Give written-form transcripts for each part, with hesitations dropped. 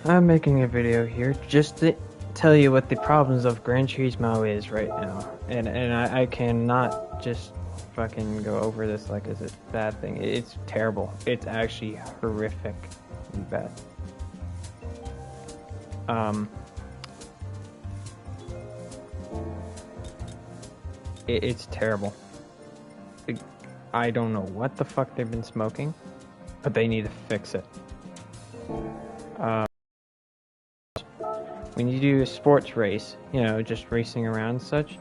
I'm making a video here just to tell you what the problems of Gran Turismo is right now. And I cannot just fucking go over this like it's a bad thing. It's terrible. It's actually horrific and bad. It's terrible. I don't know what the fuck they've been smoking, but they need to fix it. When you do a sports race, you know, just racing around and such,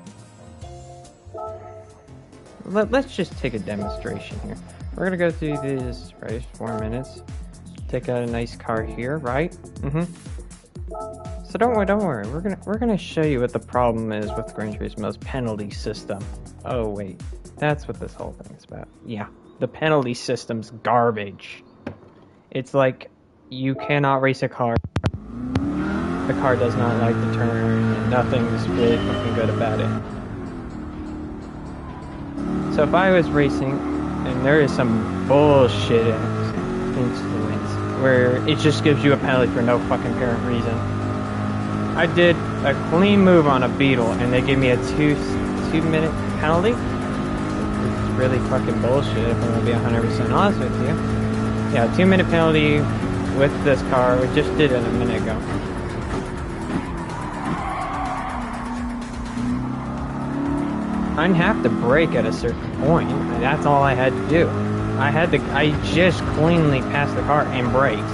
let's just take a demonstration here. We're gonna go through this race 4 minutes. Take out a nice car here, right? So don't worry. We're gonna show you what the problem is with Gran Turismo's penalty system. Oh wait, that's what this whole thing is about. Yeah, the penalty system's garbage. It's like you cannot race a car. The car does not like to turn, and nothing's really fucking good about it. So if I was racing, and there is some bullshit influence, where it just gives you a penalty for no fucking apparent reason. I did a clean move on a Beetle, and they gave me a two-minute penalty. It's really fucking bullshit, if I'm gonna be 100% honest with you. Yeah, 2-minute penalty with this car. We just did it a minute ago. I didn't have to brake at a certain point. That's all I had to do. I just cleanly passed the car and braked.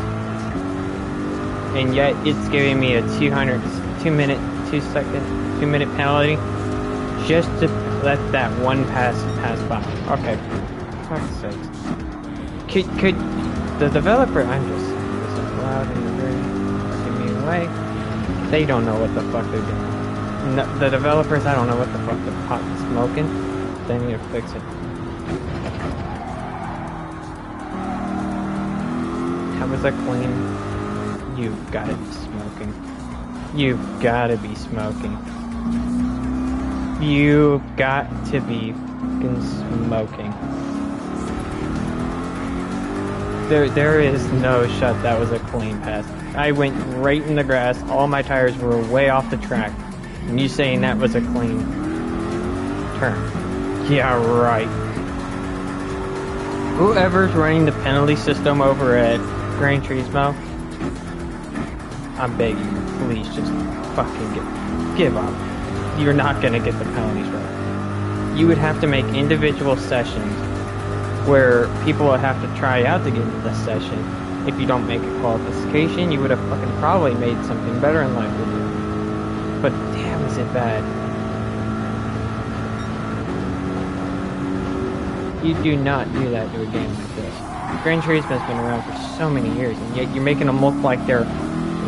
And yet it's giving me a 2-minute penalty just to let that one pass by. Okay, for fuck's sakes. Could the developer? I'm just this is loud and they're very fucking me away. They don't know what the fuck they're doing. No, the developers, I don't know what the fuck they're pot smoking. They need to fix it. How was that clean? You've gotta be smoking. You've gotta be smoking. You've got to be fucking smoking. There is no shot that was a clean pass. I went right in the grass. All my tires were way off the track. And you saying that was a clean turn. Yeah, right. Whoever's running the penalty system over at Gran Turismo, I'm begging you, please just fucking give up. You're not gonna get the penalties right. You would have to make individual sessions where people would have to try out to get into the session. If you don't make a qualification, you would have fucking probably made something better in life with you. But damn, is it bad. You do not do that to a game like this. Gran Turismo's been around for so many years, and yet you're making them look like they're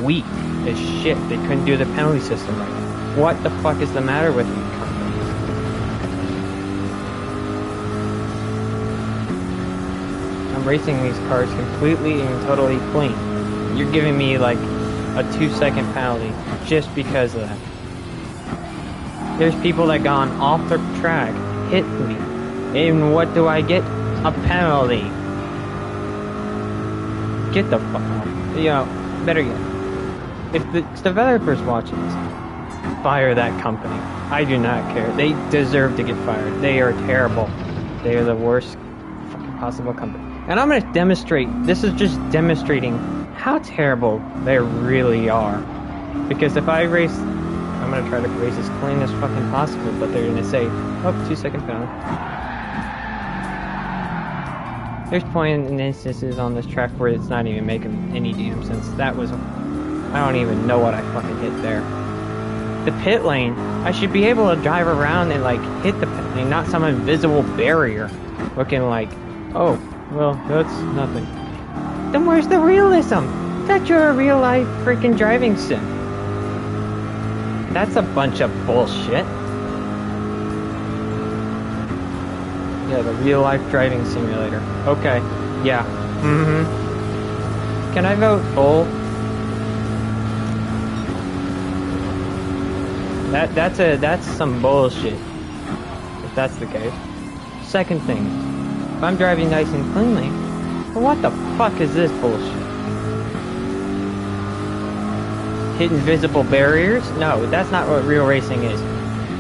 weak as shit. They couldn't do the penalty system right. What the fuck is the matter with you companies? I'm racing these cars completely and totally clean. You're giving me like a 2-second penalty just because of that. There's people that gone off the track, hit me, and what do I get? A penalty. Get the fuck off. You know, better yet, if the developers watching this, fire that company. I do not care. They deserve to get fired. They are terrible. They are the worst fucking possible company. And I'm gonna demonstrate. This is just demonstrating how terrible they really are. Because if I race, I'm gonna try to race as clean as fucking possible, but they're gonna say, oh, 2-second penalty. There's point in instances on this track where it's not even making any damn sense. That was, I don't even know what I fucking hit there. The pit lane, I should be able to drive around and like hit the pit lane, not some invisible barrier looking like, oh, well, that's nothing. Then where's the realism? That you're a real life freaking driving sim. That's a bunch of bullshit. Yeah, the real life driving simulator. Okay, yeah. Can I vote full? That's some bullshit. If that's the case. Second thing, if I'm driving nice and cleanly, well, what the fuck is this bullshit? hit invisible barriers. No, that's not what real racing is.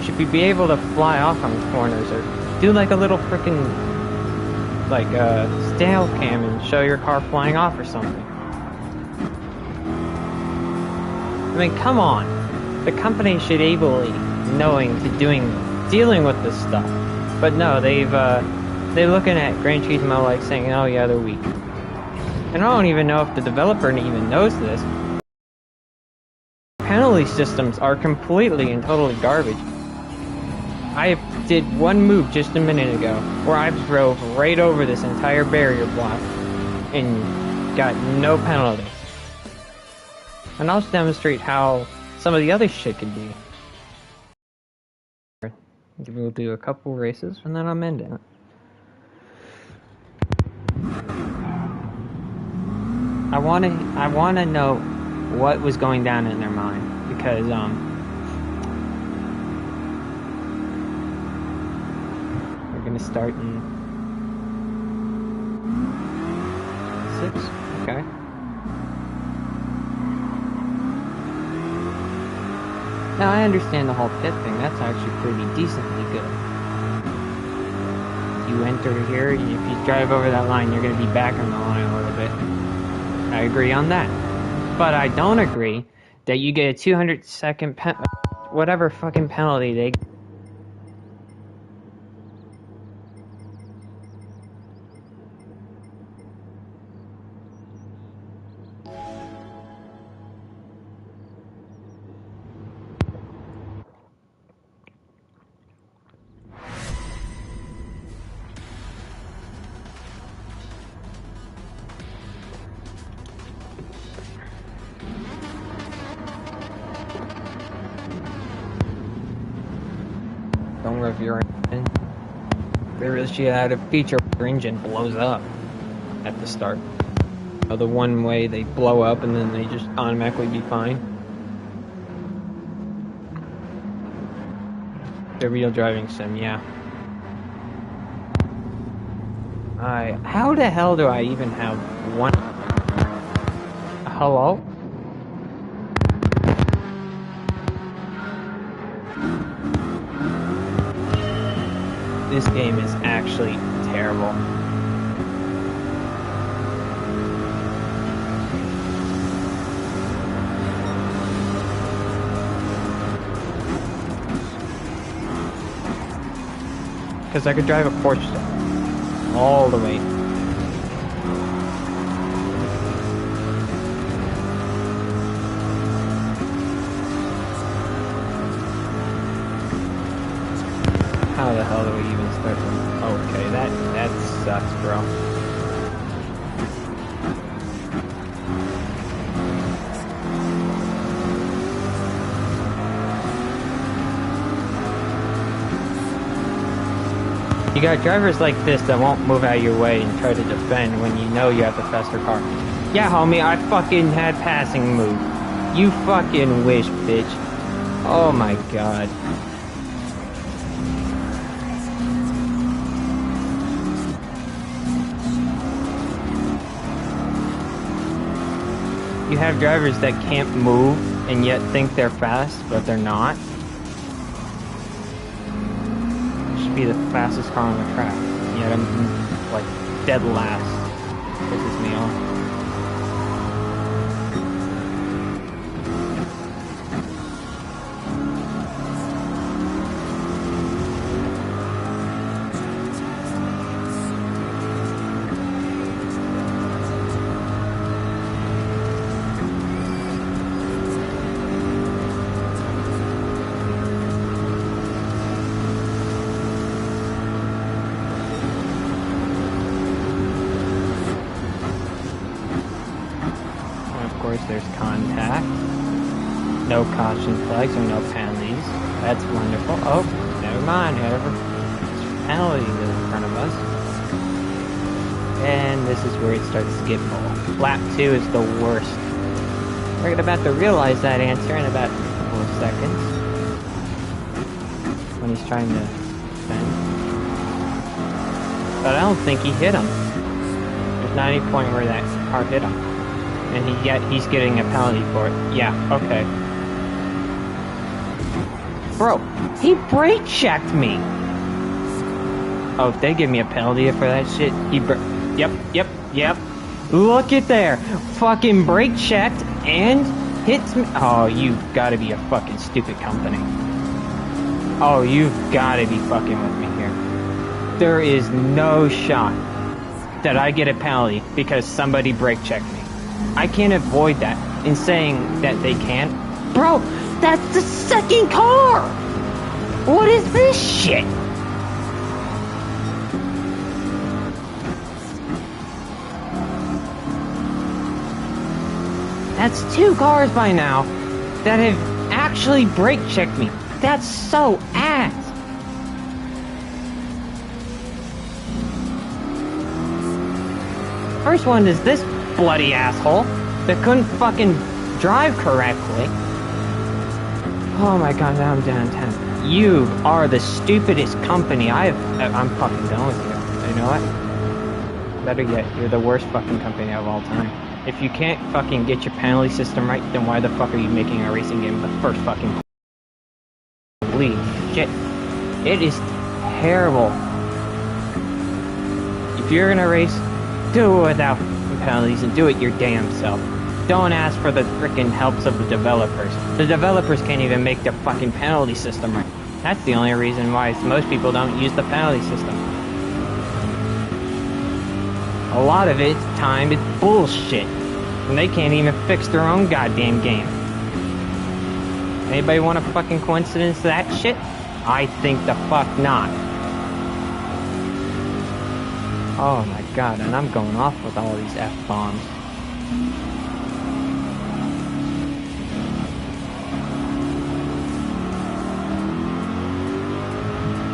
Should we be able to fly off on corners or do like a little freaking like stale cam and show your car flying off or something? I mean, come on. The company should ably knowing to dealing with this stuff. But no, they're looking at Gran Turismo like saying, oh yeah, they're weak. And I don't even know if the developer even knows this. Penalty systems are completely and totally garbage. I did one move just a minute ago where I drove right over this entire barrier block and got no penalty. And I'll just demonstrate how some of the other shit could be. We'll do a couple races and then I'm ending it. I wanna know what was going down in their mind because we're gonna start in 6. Okay. Now I understand the whole pit thing. That's actually pretty decently good. You enter here, if you drive over that line, you're gonna be back on the line a little bit. I agree on that. But I don't agree that you get a 200-second whatever fucking penalty they don't rev your engine. There is she had a feature where your engine blows up at the start. The one way they blow up and then they just automatically be fine. The real driving sim, yeah. How the hell do I even have one? Hello? This game is actually terrible. Because I could drive a Porsche all the way. How the hell do we even start from? Okay, that sucks, bro. You got drivers like this that won't move out of your way and try to defend when you know you have the faster car. Yeah, homie, I fucking had passing move. You fucking wish, bitch. Oh my god. You have drivers that can't move and yet think they're fast, but they're not. Should be the fastest car on the track, yet I'm like dead last. Pisses me off. There's contact, no caution flags or no penalties. That's wonderful. Oh, never mind. However, penalties in front of us, and this is where it starts to get full. Lap 2 is the worst. We're about to realize that answer in about a couple of seconds when he's trying to defend. But I don't think he hit him. There's not any point where that car hit him. and yet he's getting a penalty for it. Yeah, okay. Bro, he brake checked me. Oh, if they give me a penalty for that shit, yep. Look at there. Fucking brake checked and hits me. Oh, you've got to be a fucking stupid company. Oh, you've got to be fucking with me here. There is no shot that I get a penalty because somebody brake checked me. I can't avoid that in saying that they can't. Bro, that's the second car! What is this shit? That's 2 cars by now that have actually brake checked me. That's so ass. First one is this bloody asshole that couldn't fucking drive correctly. Oh my god, now I'm down 10. You are the stupidest company I'm fucking done with you. You know what? Better yet, you're the worst fucking company of all time. If you can't fucking get your penalty system right, then why the fuck are you making a racing game in the first fucking holy shit. It is terrible. If you're gonna race, do it without penalties and do it your damn self. Don't ask for the frickin' helps of the developers. The developers can't even make their fucking penalty system right. That's the only reason why most people don't use the penalty system. A lot of it's time, it's bullshit. And they can't even fix their own goddamn game. Anybody want a fucking coincidence to that shit? I think the fuck not. Oh my god, and I'm going off with all these F-bombs.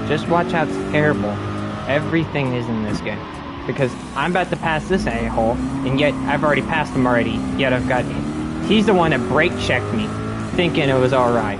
Just watch how terrible everything is in this game. Because I'm about to pass this a-hole, and yet I've already passed him already, yet I've got... He's the one that brake checked me, thinking it was alright.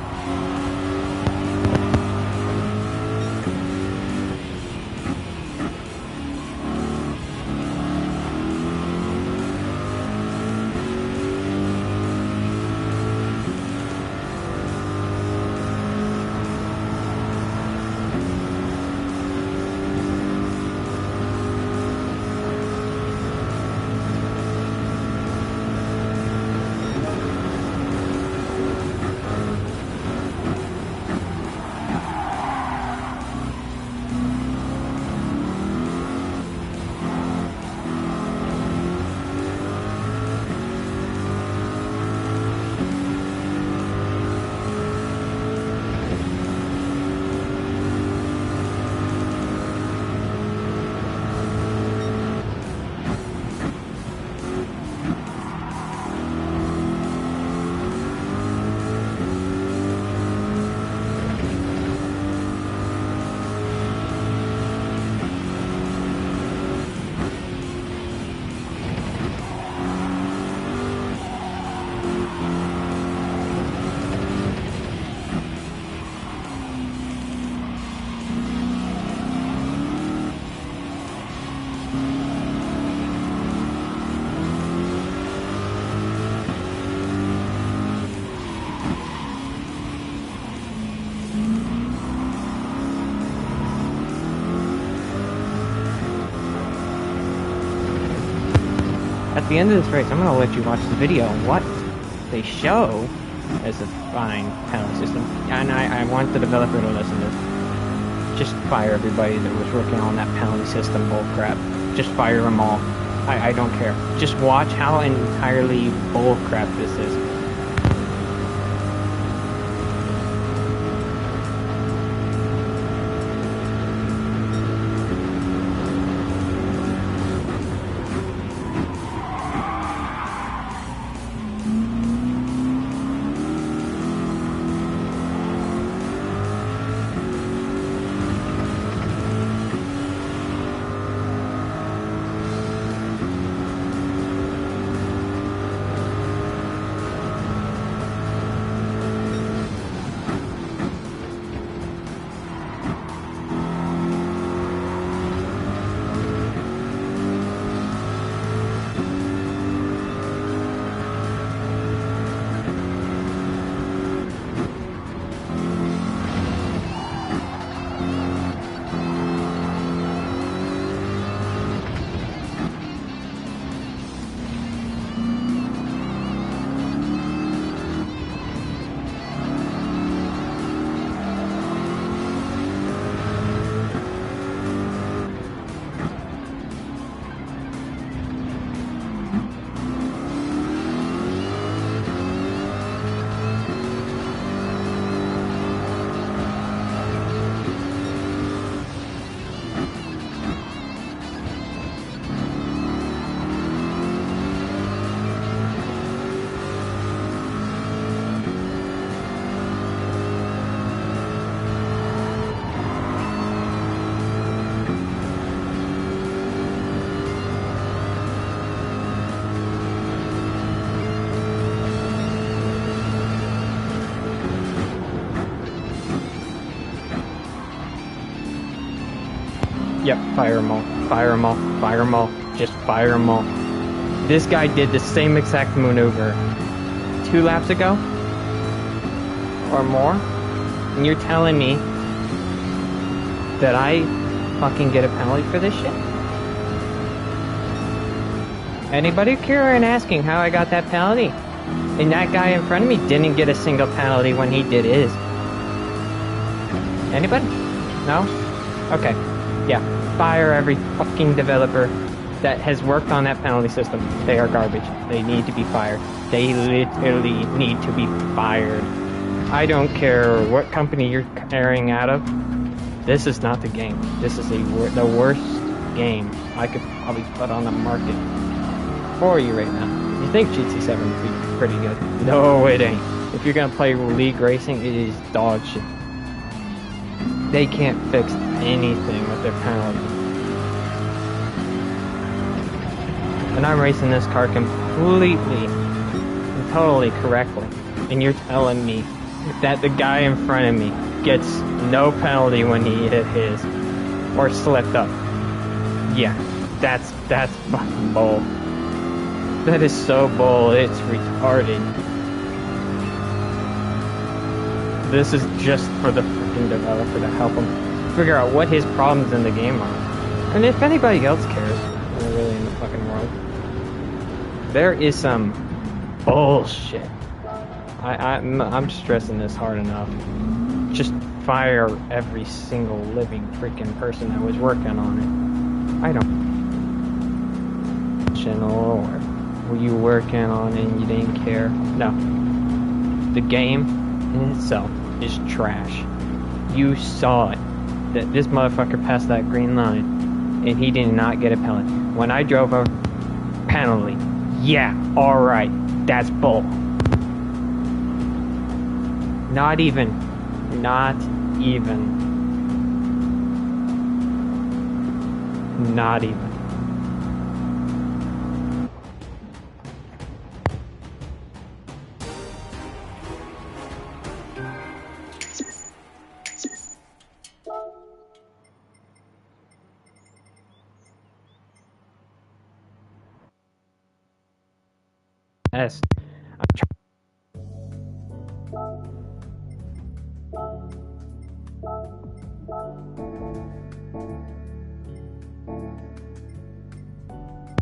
At the end of this race, I'm gonna let you watch the video on what they show as a fine penalty system. And I want the developer to listen to this. Just fire everybody that was working on that penalty system bullcrap. Just fire them all. I don't care. Just watch how entirely bullcrap this is. Yep, fire them all. Fire them all. Fire them all. Just fire them all. This guy did the same exact maneuver 2 laps ago or more, and you're telling me that I fucking get a penalty for this shit? Anybody care in asking how I got that penalty? And that guy in front of me didn't get a single penalty when he did his. Anybody? No? Okay. Yeah. Fire every fucking developer that has worked on that penalty system. They are garbage. They need to be fired. They literally need to be fired. I don't care what company you're carrying out of. This is not the game. This is the worst game I could probably put on the market for you right now. You think GT7 would be pretty good? No, it ain't. If you're gonna play league racing, it is dog shit. They can't fix anything with their penalty. And I'm racing this car completely and totally correctly. And you're telling me that the guy in front of me gets no penalty when he hit his or slipped up. Yeah, that's fucking bull. That is so bull, it's retarded. This is just for the freaking developer to help him figure out what his problems in the game are. And if anybody else cares, really in the fucking world, there is some bullshit. I'm stressing this hard enough. Just fire every single living freaking person that was working on it. I don't. Or were you working on it and you didn't care? No. The game in itself is trash. You saw it. That this motherfucker passed that green line and he did not get a penalty. When I drove a penalty, yeah, alright, that's bull. Not even. Not even. Not even. Yes.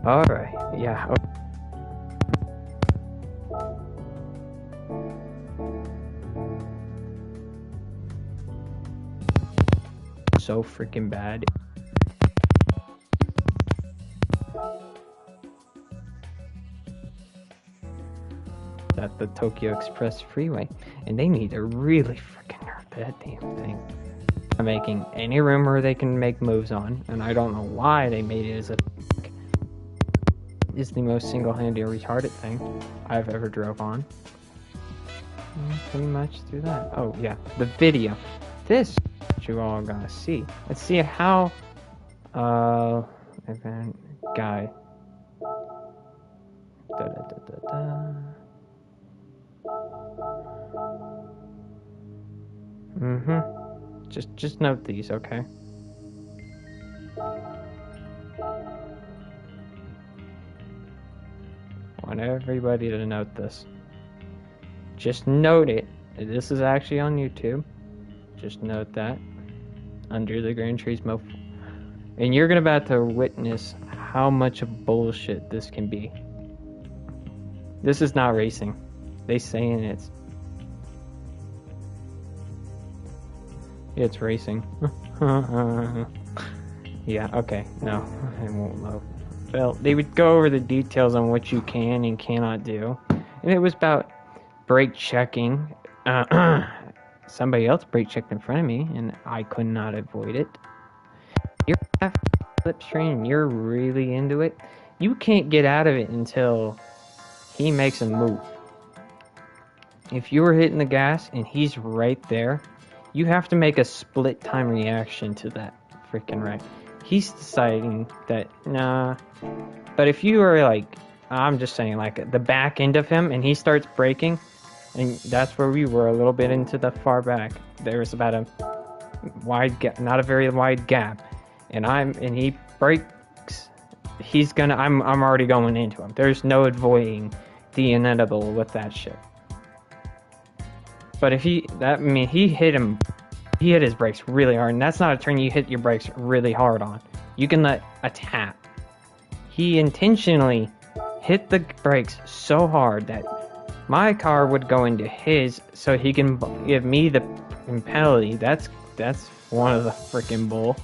Alright, yeah. So freaking bad. At the Tokyo Express Freeway, and they need to really freaking nerf that damn thing. I'm making any room where they can make moves on, and I don't know why they made it as a is the most single-handed retarded thing I've ever drove on. Pretty much through that. Oh yeah, the video. This you all gotta see. Let's see how event guy. Da, da, da, da, da. Just note these, okay? I want everybody to note this. Just note it. This is actually on YouTube. Just note that. Under the Gran Turismo. And you're about to witness how much of bullshit this can be. This is not racing. They saying it's racing. Yeah, okay, no, it won't load. Well, they would go over the details on what you can and cannot do. And it was about brake checking. Somebody else brake checked in front of me, and I could not avoid it. You're slipstream and you're really into it. You can't get out of it until he makes a move. If you were hitting the gas and he's right there, you have to make a split time reaction to that freaking wreck. He's deciding that, nah. But if you are like, I'm just saying, like the back end of him and he starts braking, and that's where we were, a little bit into the far back. There was about a wide gap, not a very wide gap. and he breaks, I'm already going into him. There's no avoiding the inevitable with that shit. But if he hit his brakes really hard, and that's not a turn you hit your brakes really hard on. You can let a tap. He intentionally hit the brakes so hard that my car would go into his, so he can give me the penalty. That's one of the freaking bull.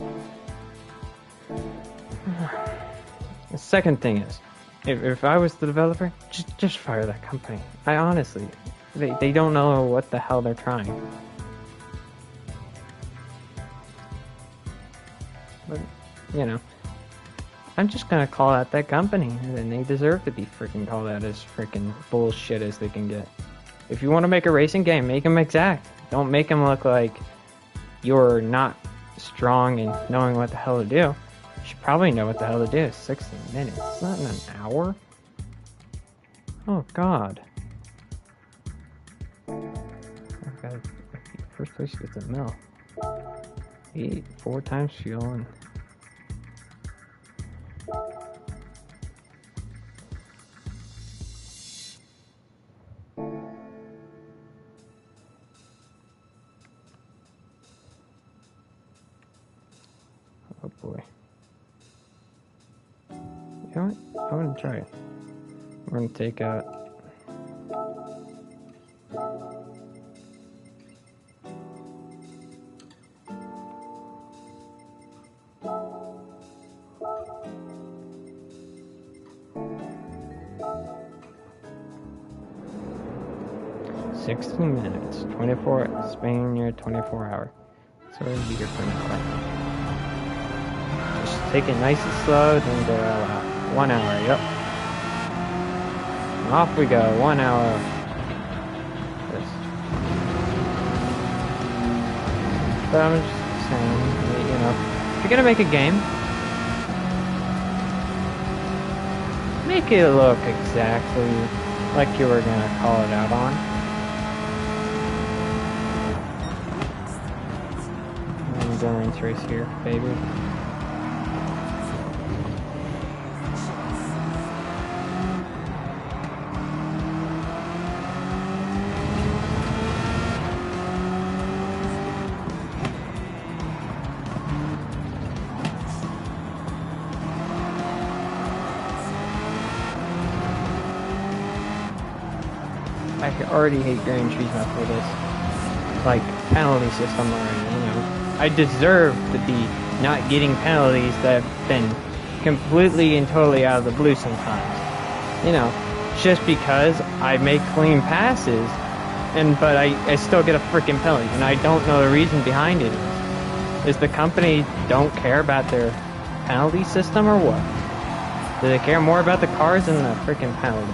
The second thing is, if I was the developer, just fire that company. I honestly, they don't know what the hell they're trying. But, you know, I'm just gonna call out that company, and they deserve to be freaking called out as freaking bullshit as they can get. If you want to make a racing game, make them exact. Don't make them look like you're not strong and knowing what the hell to do. You should probably know what the hell to do. 60 minutes. It's not in an hour. Oh, God. I've got first place gets a mill. Eat 4 times fuel and... Oh boy. You know what? I want to try it. We're going to take out... $16 minutes, 24 Spaniard 24 hour. So we're eager for now. Just take it nice and slow, then go all out. 1 hour, yep. And off we go, 1 hour. This. But I'm just saying, you know, if you're gonna make a game, make it look exactly like you were gonna call it out on. Endurance race here, baby. I already hate Grand Turismo for this, like, penalty system already, you know. I deserve to be not getting penalties that have been completely and totally out of the blue sometimes. You know, just because I make clean passes, but I still get a freaking penalty, and I don't know the reason behind it. Is the company don't care about their penalty system or what? Do they care more about the cars than the freaking penalty?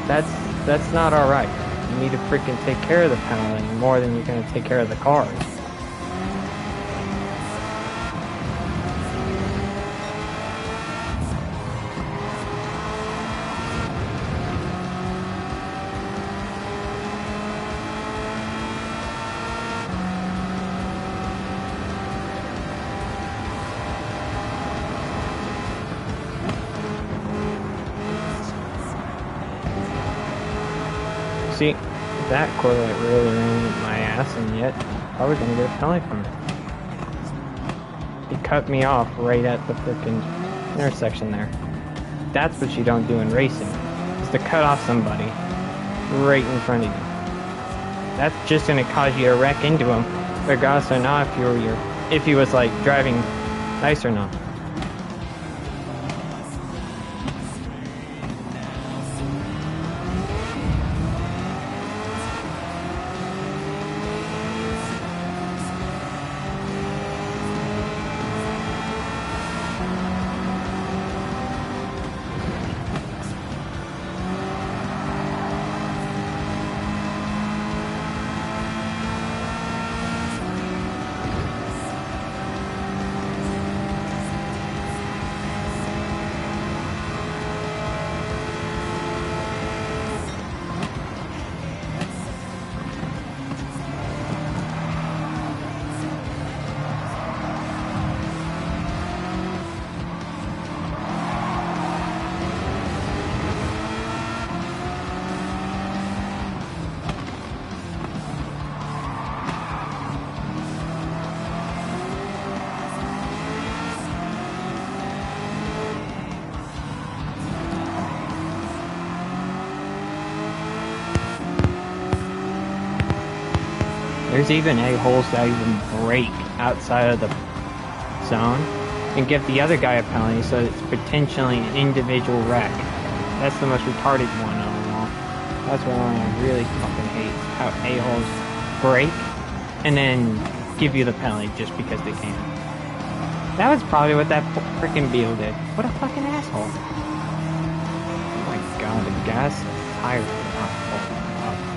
That's not alright. You need to freaking take care of the penalty more than you're going to take care of the cars. See, that correlate really ran my ass, and yet I was gonna get a penalty from it. He cut me off right at the frickin' intersection there. That's what you don't do in racing, is to cut off somebody right in front of you. That's just gonna cause you to wreck into him, regardless or not if he was like driving nice or not. There's even a-holes that even break outside of the zone and give the other guy a penalty, so it's potentially an individual wreck. That's the most retarded one of them all. That's what I really fucking hate, how a-holes break and then give you the penalty just because they can. That was probably what that freaking Beal did. What a fucking asshole. Oh my god, the gas tires are not falling up.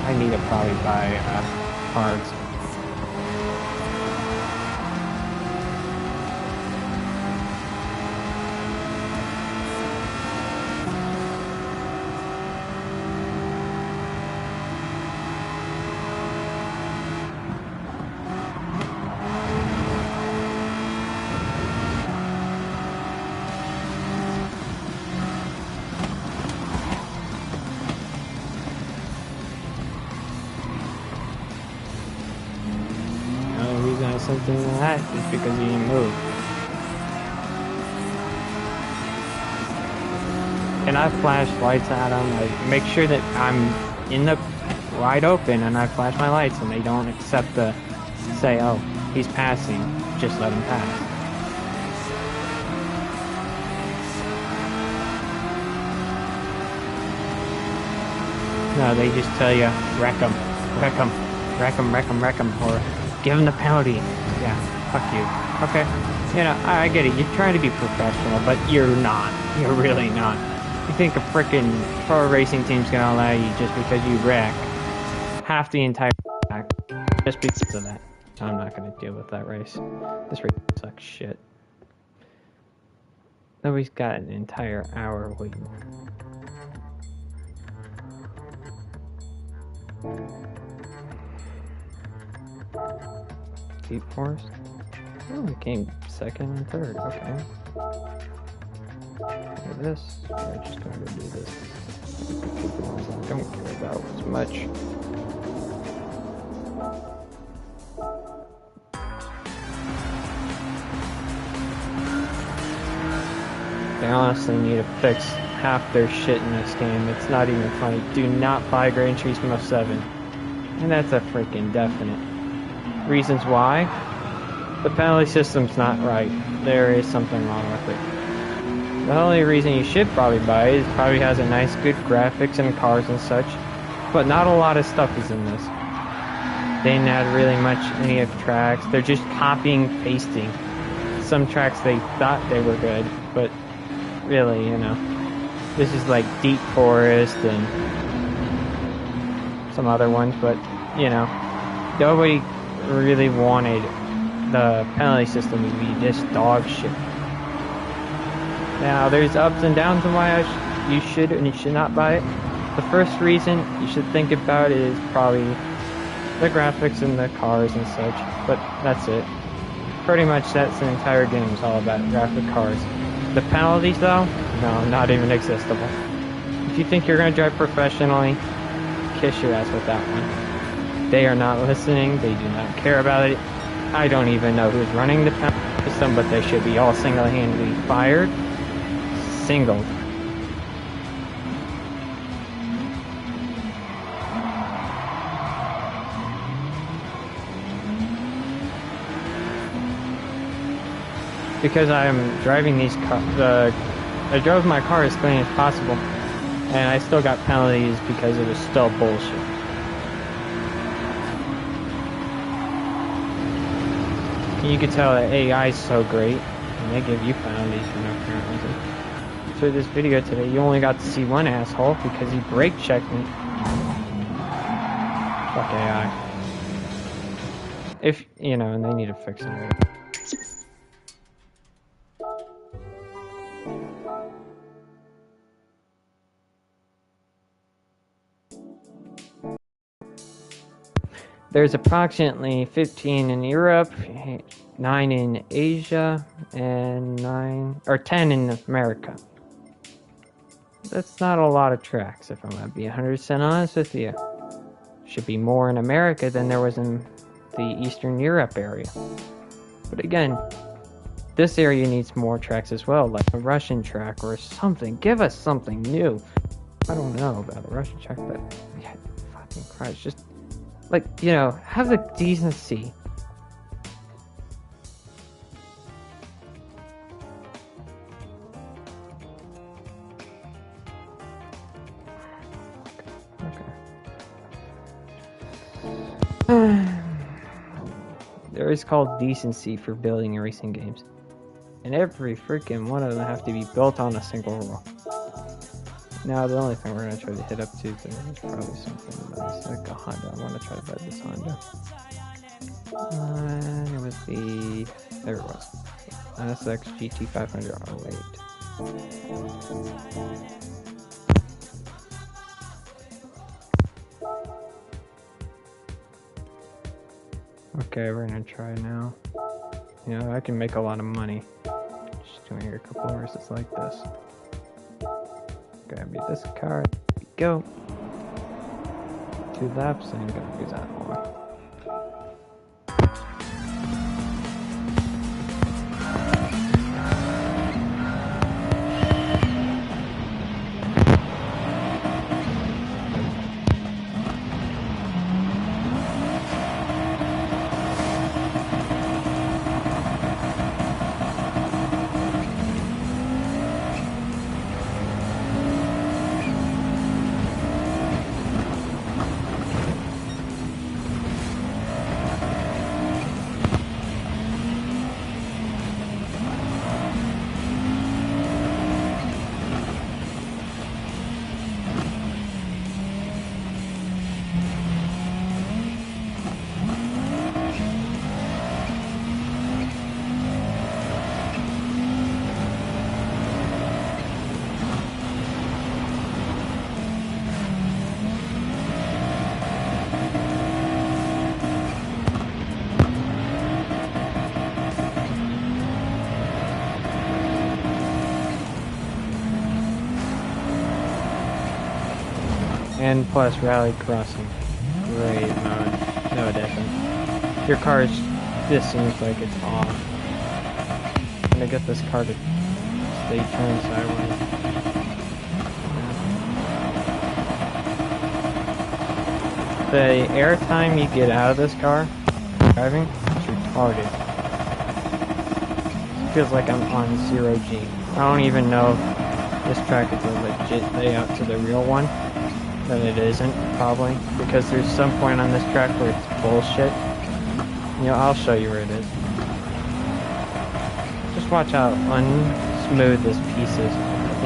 I need to probably buy cards. Something like that is because he didn't move. And I flash lights at him, like make sure that I'm in the wide open and I flash my lights and they don't accept the say, oh, he's passing, just let him pass. No, they just tell you, wreck him, wreck him, wreck him, wreck him, wreck him, or give him the penalty. Yeah, fuck you. Okay, you know, I get it. You're trying to be professional, but you're not. You're really not. You think a freaking pro racing team's gonna allow you just because you wreck half the entire track just because of that? I'm not gonna deal with that race. This race sucks shit. Nobody's got an entire hour waiting. Deep Forest? Oh, it came second and third. Okay. Look at this. We're just going to do this. I don't care about as much. They honestly need to fix half their shit in this game. It's not even funny. Do not buy Gran Turismo 7. And that's a freaking definite. Reasons why? The penalty system's not right. There is something wrong with it. The only reason you should probably buy it is it probably has a nice good graphics and cars and such, but not a lot of stuff is in this. They didn't add really much any of the tracks. They're just copying, pasting. Some tracks they thought they were good, but really, you know, this is like Deep Forest and some other ones, but you know, nobody really wanted the penalty system to be this dog shit. Now, there's ups and downs on why you should and you should not buy it. The first reason you should think about it is probably the graphics and the cars and such, but that's it. Pretty much that's the entire game is all about graphic cars. The penalties though, no, not even existable. If you think you're going to drive professionally, kiss your ass with that one. They are not listening, they do not care about it. I don't even know who's running the penalty system, but they should be all single-handedly fired. Singled. Because I am driving these cars, I drove my car as clean as possible, and I still got penalties because it was still bullshit. You can tell that AI is so great, and they give you penalties for no apparent reason. For this video today, you only got to see one asshole because he brake checked me. Fuck AI. If, you know, and they need to fix it. There's approximately 15 in Europe, 9 in Asia, and 10 in America. That's not a lot of tracks, if I'm gonna be 100% honest with you. Should be more in America than there was in the Eastern Europe area. But again, this area needs more tracks as well, like a Russian track or something. Give us something new. I don't know about a Russian check, but yeah, fucking Christ, just like, you know, have the decency. Okay. There is called decency for building racing games, and every freaking one of them have to be built on a single rule. Now the only thing we're gonna try to hit up to is probably something nice, like a Honda. I want to try to buy this Honda. It was the, there it was, NSX GT 500 08. Okay, we're gonna try now. You know, I can make a lot of money just doing a couple of races like this. Grab me this car, go. 2 laps, and I'm gonna use that one. And plus rally crossing. Great mode. No, it doesn't. Your car is, this seems like it's off. I'm gonna get this car to stay turned sideways. The airtime you get out of this car driving is retarded. It feels like I'm on 0G. I don't even know if this track is a legit layout to the real one. That it isn't, probably, because there's some point on this track where it's bullshit. You know, I'll show you where it is. Just watch how unsmooth this piece is,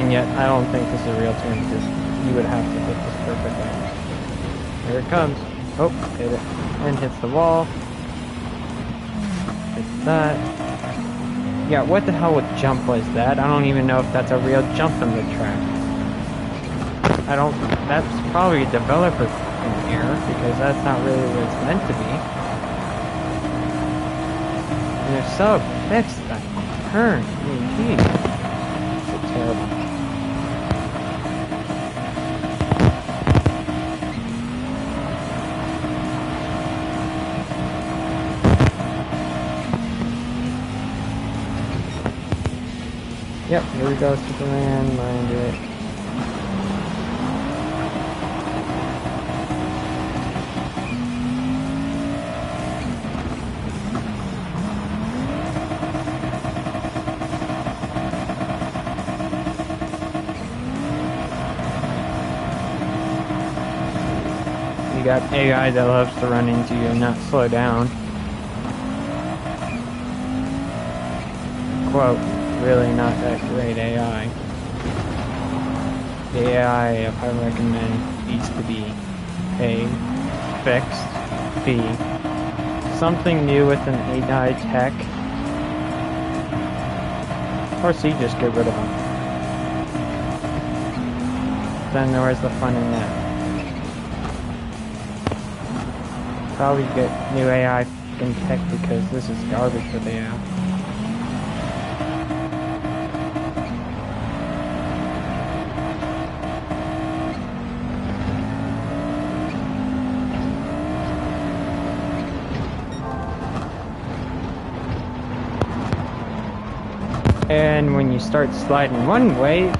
and yet I don't think this is a real turn because you would have to hit this perfectly. Here it comes. Oh, hit it. And hits the wall. Hits that. Yeah, what the hell with jump was that? I don't even know if that's a real jump in the track. I don't, that's probably a developer error, because that's not really what it's meant to be. And they're so fixed that turn. I mean, geez. It's terrible. Yep, here we go, Superman, mind it. You got AI that loves to run into you and not slow down. Quote, really not that great AI. The AI, if I recommend, needs to be A, fixed, B, something new with an AI tech, or C, just get rid of them. Then where's the fun in that? Probably get new AI fucking tech because this is garbage that they have. And when you start sliding one way,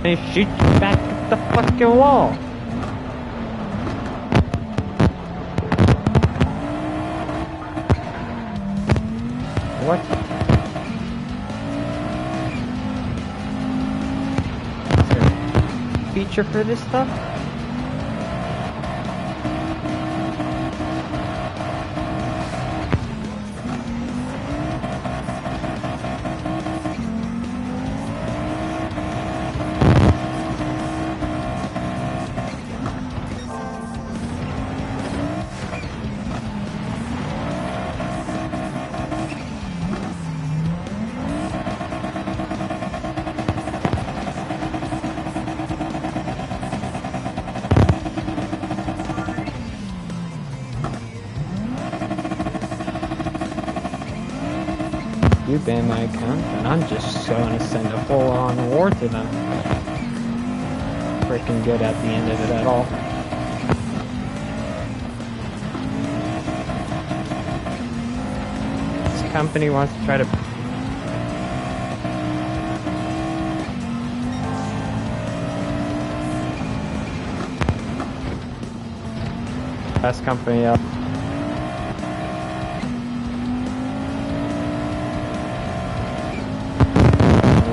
they shoot you back the fucking wall. What? Is there a feature for this stuff? You ban my account, and I'm just going to send a full-on war to them. Freaking good at the end of it at all. This company wants to try to... Best company up.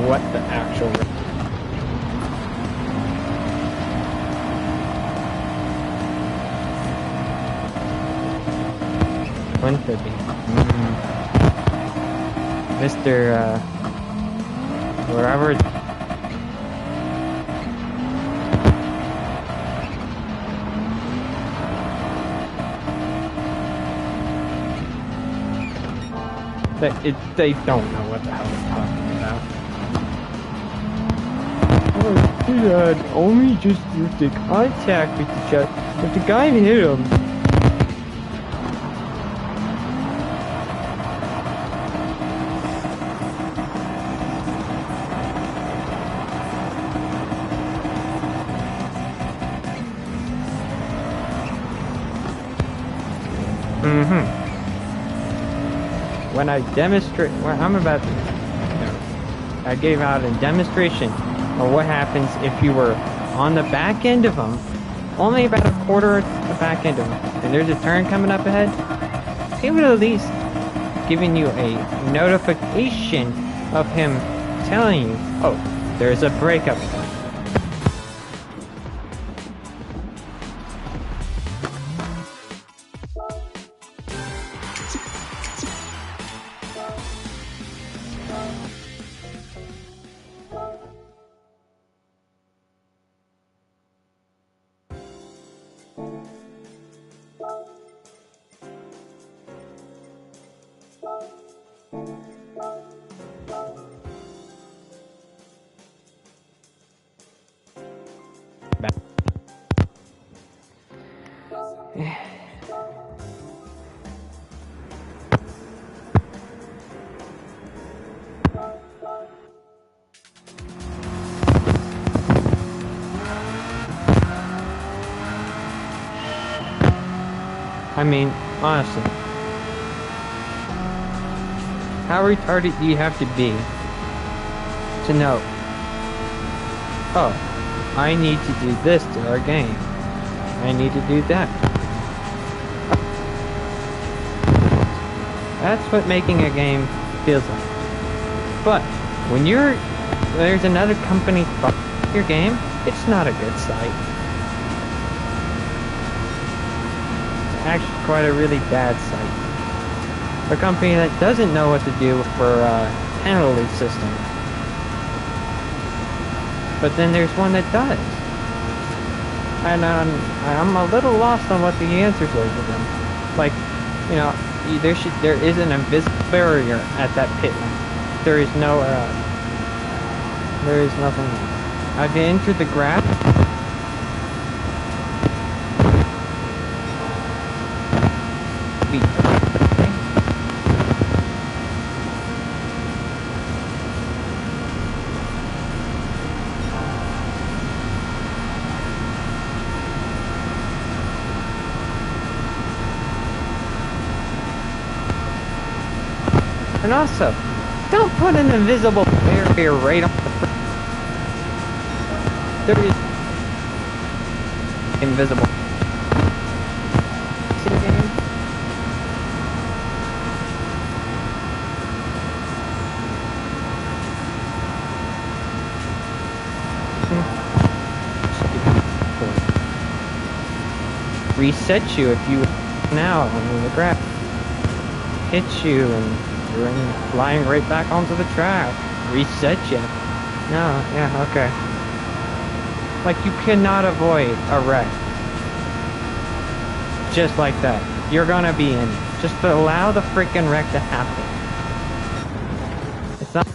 What the actual... $150. Mr. Wherever... They don't know what the hell they're talking about. Oh, Dad, only just used the contact with each other, but the guy hit him. When I demonstrate, well, I'm about to, I gave out a demonstration of what happens if you were on the back end of them, only about a quarter of the back end of them, and there's a turn coming up ahead. He would at least giving you a notification of him telling you, oh, there's a breakup. I mean, honestly, how retarded do you have to be to know, oh, I need to do this to our game. I need to do that. That's what making a game feels like. But when there's another company fucking your game, it's not a good sight. It's actually quite a really bad sight. A company that doesn't know what to do for a penalty system. But then there's one that does. And I'm a little lost on what the answers were to them. Like, you know, there is an invisible barrier at that pit lane. There is nothing. I've entered the graph. And also, don't put an invisible barrier right on the front. invisible. See the game? Reset you if you now on the graph. Hit you and you're flying right back onto the track. Reset you. No, yeah, okay. Like you cannot avoid a wreck. Just like that. You're gonna be in. Just allow the freaking wreck to happen. It's not.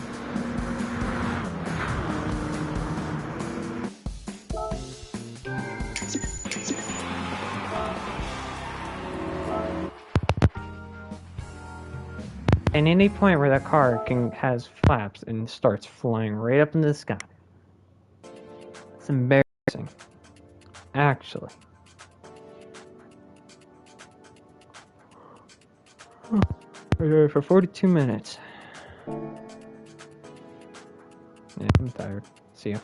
At any point where that car has flaps and starts flying right up into the sky. It's embarrassing. Actually. For 42 minutes. Yeah, I'm tired. See ya.